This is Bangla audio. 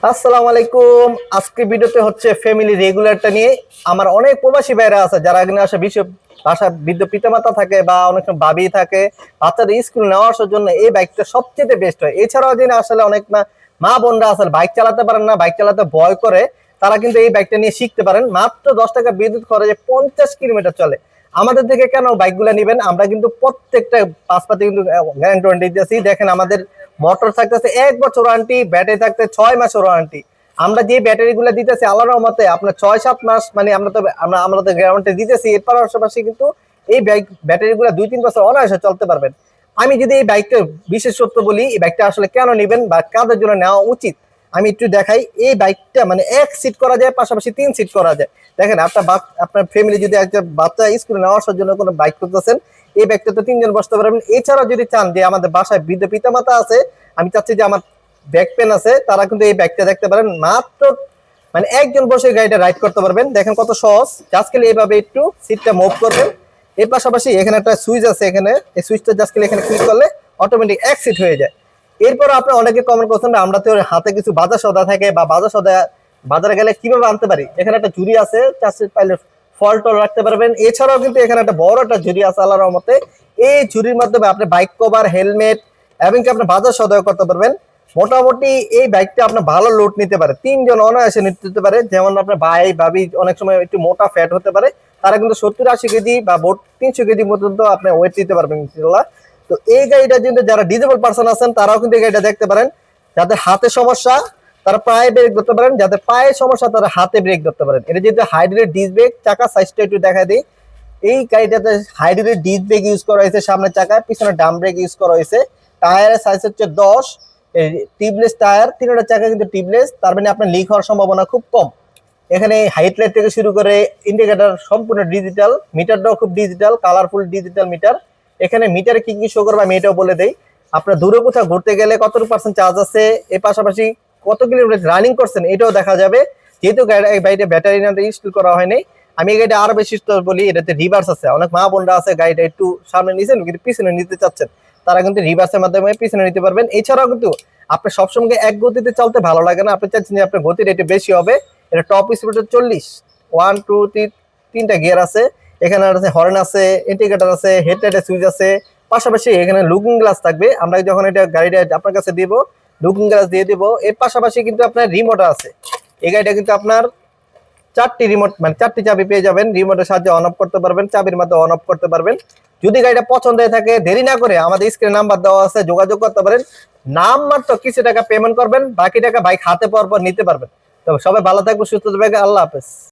আসসালামু আলাইকুম। আজকে ভিডিওতে হচ্ছে ফ্যামিলি রেগুলারটা নিয়ে। আমার অনেক প্রবাসী ভাইরা আছে যারা এখানে আসে বাসা বৃদ্ধ পিতামাতা থাকে বা অনেক সময় ভাবি থাকে, বাচ্চাদের স্কুল নেওয়া আসার জন্য এই বাইকটা সবচেয়ে বেস্ট হয়। এছাড়াও যিনি আসলে অনেক মা বোনরা আসলে বাইক চালাতে পারেন না, বাইক চালাতে ভয় করে, তারা কিন্তু এই বাইকটা নিয়ে শিখতে পারেন। মাত্র 10 টাকা বিদ্যুৎ খরচে 50 কিলোমিটার চলে। আমাদের থেকে কেন বাইকগুলো নিবেন? আমরা কিন্তু প্রত্যেকটা পাশপাতি কিন্তু গ্যারান্টি দিতেছি। দেখেন, আমাদের মোটর থাকতেছে 1 বছর ওয়ারেন্টি, ব্যাটারি থাকতে 6 মাসের ওয়ারেন্টি। আমরা যে ব্যাটারি গুলো দিতেছি আল্লাহর রহমতে আপনার 6-7 মাস, মানে আমরা তো গ্যারান্টি দিতেছি। এর পাশাপাশি কিন্তু এই ব্যাটারি গুলো 2-3 বছর অনায়াসে চলতে পারবেন। আমি যদি এই বাইকটা বিশেষত্ব বলি, এই বাইকটা আসলে কেন নিবেন বা কাদের জন্য নেওয়া উচিত, আমি একটু দেখাই। এই বাইকটা মানে 1 সিট করা যায়, পাশাপাশি 3 সিট করা যায়। দেখেন, আপনার ফ্যামিলি যদি একটা বাচ্চা স্কুলে নেওয়া আসার জন্য কোনো বাইক করতেছেন, এই ব্যাগটাতে 3 জন বসতে পারবেন। এছাড়াও যদি চান যে আমাদের বাসায় বৃদ্ধ পিতামাতা আছে, আমি চাচ্ছি যে আমার ব্যাক পেন আছে, তারা কিন্তু এই ব্যাগটা দেখতে পারেন। মাত্র মানে একজন বসে গাড়িটা রাইড করতে পারবেন। দেখেন কত সহজ। জাস্ট খালি এইভাবে একটু সিটটা মুভ করবেন। এর পাশাপাশি এখানে একটা সুইচ আছে, এখানে এই সুইচটা জাস্ট খালি এখানে ক্লিক করলে অটোমেটিক 1 সিট হয়ে যায়। এরপর আপনি অনেকে কমেন্ট করছেন আমরা তো হাতে কিছু বাজার সদা থাকে বা বাজার সদা বাজারে গেলে কিভাবে আনতে পারি। এখানে একটা ঝুড়ি আছে, 4 সিট পাইলে ফল টল রাখতে পারবেন। এছাড়াও কিন্তু এখানে একটা বড় একটা ঝুড়ি আছে আল্লাহর রহমতে। এই ঝুড়ির মাধ্যমে আপনি বাইক কভার, হেলমেট এবং কি আপনি বাজার সদাই করতে পারবেন। মোটামুটি এই বাইকটা আপনার ভালো লোড নিতে পারে, 3 জন অনায়াসে নিতে পারে। যেমন আপনার ভাই ভাবি অনেক সময় একটু মোটা ফ্যাট হতে পারে, তারা কিন্তু 70-80 কেজি বা 300 কেজি পর্যন্ত আপনি ওয়েট দিতে পারবেন ইনশাআল্লাহ। তো এই গাড়িটা কিন্তু যারা ডিজেবল পার্সন আছেন তারাও কিন্তু এই গাড়িটা দেখতে পারেন। যাদের হাতে সমস্যা তারা পায়ে ব্রেক ধরতে পারেন, যাদের পায়ে সমস্যা তারা হাতে ব্রেক ধরতে পারেন। এটা যেহেতু হাইড্রোলিক ডিস্ক ব্রেক, চাকা সাইজটা একটু দেখা দিই। এই গাড়িটাতে হাইড্রোলিক ডিস্ক ব্রেক ইউজ করা হয়েছে সামনের চাকায়, পিছনে ডাম ব্রেক ইউজ করা হয়েছে। টায়ারের সাইজ হচ্ছে 10। টিউবলেস টায়ার, 3টা চাকা কিন্তু টিউবলেস, তার মানে আপনার লিক হওয়ার সম্ভাবনা খুব কম। এখানে হাইটলাইট থেকে শুরু করে ইন্ডিকেটর সম্পূর্ণ ডিজিটাল, মিটারটাও খুব ডিজিটাল, কালারফুল ডিজিটাল মিটার। এখানে মিটারে কি কি শো করবে আমি এটাও বলে দেই। আপনার দূরে কোথাও ঘুরতে গেলে কতটুকু পার্সেন্ট চার্জ আছে, এর পাশাপাশি কত কিলোমিটার রানিং করছেন এটাও দেখা যাবে। যেহেতু গাড়িটা ব্যাটারি না ইনস্টল করা হয়নি, আমি এই গাড়িটা আরো বেশি বলি, এটাতে রিভার্স আছে। অনেক মা বোনরা আছে গাড়িটা একটু সামনে নিছেন কিন্তু পিছনে নিতে চাচ্ছেন, তারা কিন্তু রিভার্সের মাধ্যমে পিছনে নিতে পারবেন। এছাড়াও কিন্তু আপনি সবসময় এক গতিতে চলতে ভালো লাগে না, আপনি চাচ্ছেন যে আপনার গতিটা একটু বেশি হবে, এটা টপ স্পিড 40। 1 2 3 3টা গিয়ার আছে। এখানে আছে হর্ন আছে, ইন্ডিকেটর আছে, হেডলাইটের সুইচ আছে। পাশাপাশি এখানে লুকিং গ্লাস থাকবে। আমরা যখন এটা গাড়িটা আপনার কাছে দিব, লুকিং গ্লাস দিয়ে দিব। এর পাশাপাশি কিন্তু আপনার রিমোট আছে। এই গাড়িটা কিন্তু আপনার 4টি রিমোট, মানে 4টি চাবি পেয়ে যাবেন। রিমোটের সাহায্যে অন অফ করতে পারবেন, চাবির মাধ্যমে অন অফ করতে পারবেন। যদি গাড়িটা পছন্দ হয়ে থাকে, দেরি না করে আমাদের স্ক্রিনে নাম্বার দেওয়া আছে, যোগাযোগ করতে পারেন। নাম মাত্র কিছু টাকা পেমেন্ট করবেন, বাকি টাকা বাইক হাতে পাওয়ার পর নিতে পারবেন। তো সবাই ভালো থাকবে, সুস্থ থাকবে, আল্লাহ হাফেজ।